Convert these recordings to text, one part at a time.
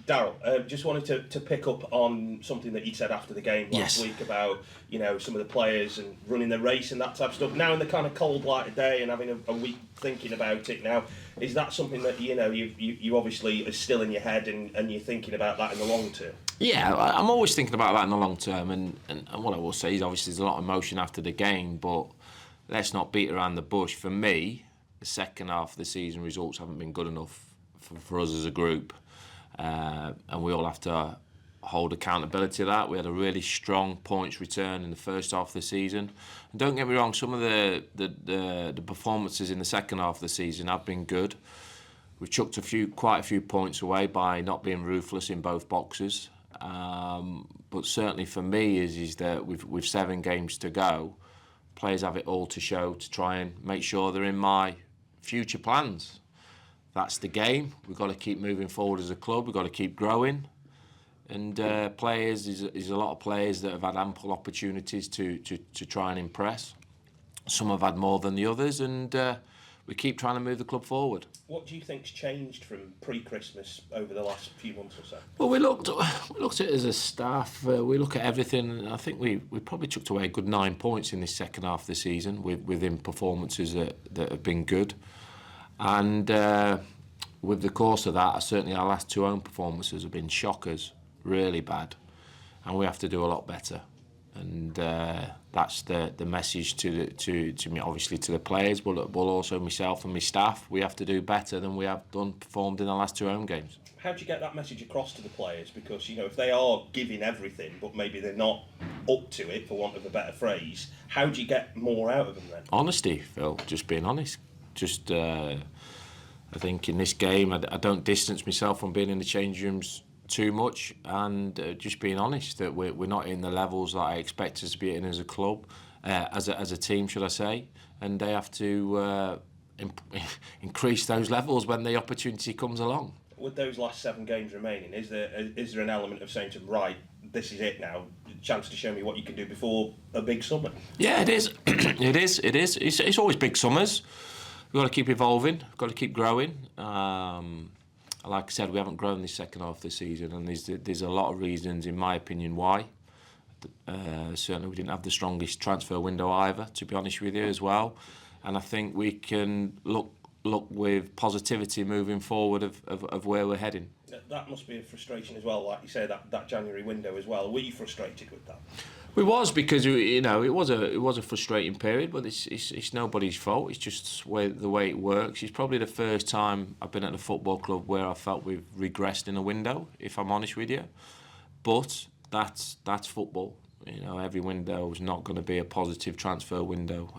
Darrell, just wanted to pick up on something that you said after the game last week about, some of the players and running the race and that type of stuff. Now in the kind of cold light of day and having a week thinking about it now, is that something that, you obviously is still in your head and you're thinking about that in the long term? Yeah, I'm always thinking about that in the long term, and what I will say is obviously there's a lot of emotion after the game, but let's not beat around the bush. For me, the second half of the season results haven't been good enough for us as a group. And we all have to hold accountability to that. We had a really strong points return in the first half of the season. And don't get me wrong, some of the performances in the second half of the season have been good. We chucked quite a few points away by not being ruthless in both boxes. But certainly for me is that with 7 games to go, players have it all to show to try and make sure they're in my future plans. That's the game. We've got to keep moving forward as a club. We've got to keep growing. And players, there's a lot of players that have had ample opportunities to try and impress. Some have had more than the others, and we keep trying to move the club forward. What do you think's changed from pre-Christmas over the last few months or so? Well, we looked at it as a staff. We look at everything, and I think we probably took away a good 9 points in this second half of the season within performances that have been good. And with the course of that, certainly our last 2 home performances have been shockers, really bad, and we have to do a lot better. And that's the message to me, obviously to the players, but also myself and my staff. We have to do better than we have performed in the last 2 home games. How do you get that message across to the players? Because if they are giving everything, but maybe they're not up to it, for want of a better phrase, how do you get more out of them then? Honesty, Phil. Just being honest. I think in this game, I don't distance myself from being in the change rooms too much, and just being honest that we're not in the levels that I expect us to be in as a club, as a team, should I say, and they have to increase those levels when the opportunity comes along. With those last 7 games remaining, is there an element of saying to them, right, this is it now, a chance to show me what you can do before a big summer? Yeah, it is. It is. It's always big summers. We've got to keep evolving. We've got to keep growing. Like I said, we haven't grown this second half of the season, and there's a lot of reasons, in my opinion, why. Certainly, we didn't have the strongest transfer window either, to be honest with you, as well. And I think we can look with positivity moving forward of where we're heading. That must be a frustration as well, like you say, that January window as well. Were you frustrated with that? We was, because it was a frustrating period, but it's nobody's fault. It's just the way it works. It's probably the first time I've been at the football club where I felt we've regressed in a window, if I'm honest with you. But that's football. Every window is not going to be a positive transfer window.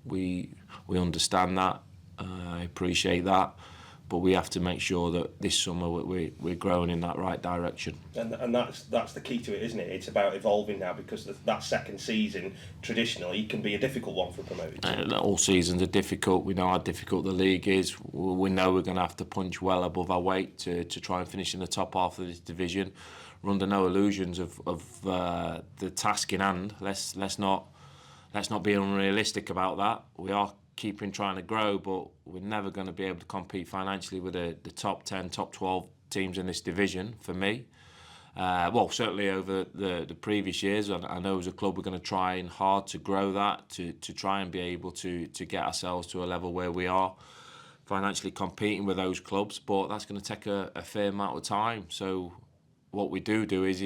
We understand that. I appreciate that. But we have to make sure that this summer we're growing in that right direction. And that's the key to it, isn't it? It's about evolving now, because that second season traditionally can be a difficult one for promoted teams. All seasons are difficult. We know how difficult the league is. We know we're going to have to punch well above our weight to try and finish in the top half of this division. We're under no illusions of the task in hand. Let's not be unrealistic about that. We are keeping trying to grow, but we're never going to be able to compete financially with the top 10, top 12 teams in this division, for me. Well, certainly over the previous years, I know as a club we're going to try hard to grow that, to try and be able to get ourselves to a level where we are financially competing with those clubs, but that's going to take a fair amount of time. So what we do is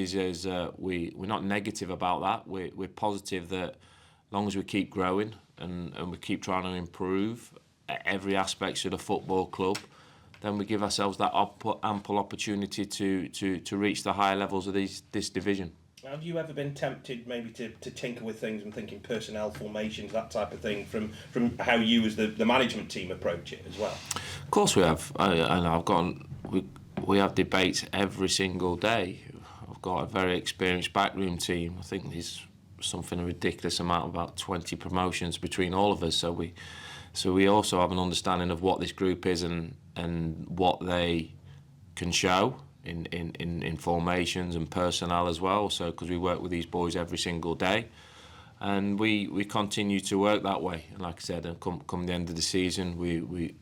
we're not negative about that. We're positive that as long as we keep growing and we keep trying to improve every aspect of the football club, then we give ourselves that ample opportunity to reach the higher levels of this division. Have you ever been tempted maybe to tinker with things and thinking personnel formations, that type of thing, from how you as the management team approach it as well? Of course we have. We have debates every single day. I've got a very experienced backroom team. I think there's something a ridiculous amount, about 20 promotions between all of us. So we also have an understanding of what this group is and what they can show in formations and personnel as well. So because we work with these boys every single day, and we continue to work that way. And like I said, come the end of the season, we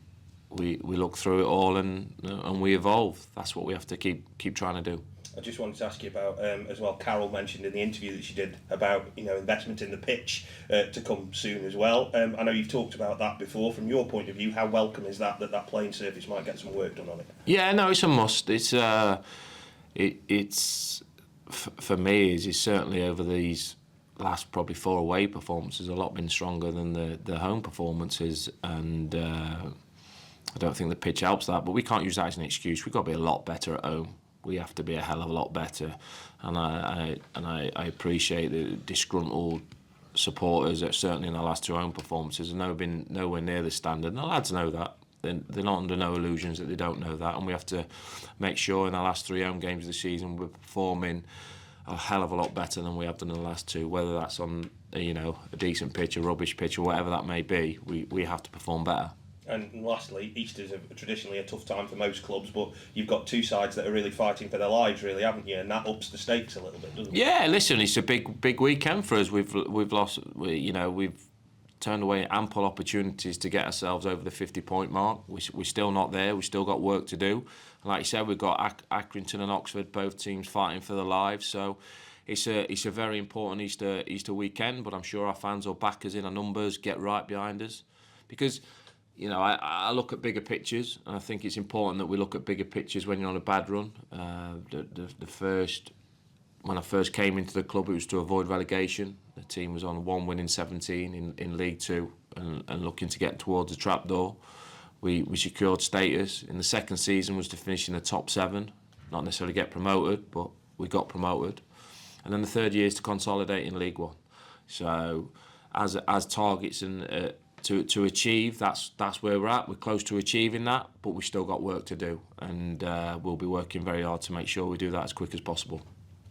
we look through it all and we evolve. That's what we have to keep trying to do. I just wanted to ask you about as well. Carol mentioned in the interview that she did about investment in the pitch to come soon as well. I know you've talked about that before. From your point of view, how welcome is that playing surface might get some work done on it? Yeah, no, it's a must. It's for me is certainly over these last probably 4 away performances, a lot been stronger than the home performances, and I don't think the pitch helps that. But we can't use that as an excuse. We've got to be a lot better at home. We have to be a hell of a lot better, and I appreciate the disgruntled supporters that certainly in the last 2 home performances have never been nowhere near the standard. And the lads know that. They're not under no illusions that they don't know that, and we have to make sure in the last 3 home games of the season we're performing a hell of a lot better than we have done in the last 2. Whether that's on a decent pitch, a rubbish pitch, or whatever that may be, we have to perform better. And lastly, Easter's traditionally a tough time for most clubs, but you've got 2 sides that are really fighting for their lives, really, haven't you? And that ups the stakes a little bit, doesn't it? Yeah, listen, it's a big weekend for us. We've lost, we've turned away ample opportunities to get ourselves over the 50-point mark. We're still not there. We've still got work to do. And like you said, we've got Accrington and Oxford, both teams fighting for their lives. So it's a very important Easter weekend. But I'm sure our fans will back us in our numbers, get right behind us, because I look at bigger pictures, and I think it's important that we look at bigger pictures when you're on a bad run. When I first came into the club, it was to avoid relegation. The team was on 1 win in 17 in League Two and looking to get towards the trapdoor. We secured status. In the second season was to finish in the top 7, not necessarily get promoted, but we got promoted. And then the third year is to consolidate in League One. So as targets and to achieve, that's where we're at. We're close to achieving that, but we've still got work to do, and we'll be working very hard to make sure we do that as quick as possible.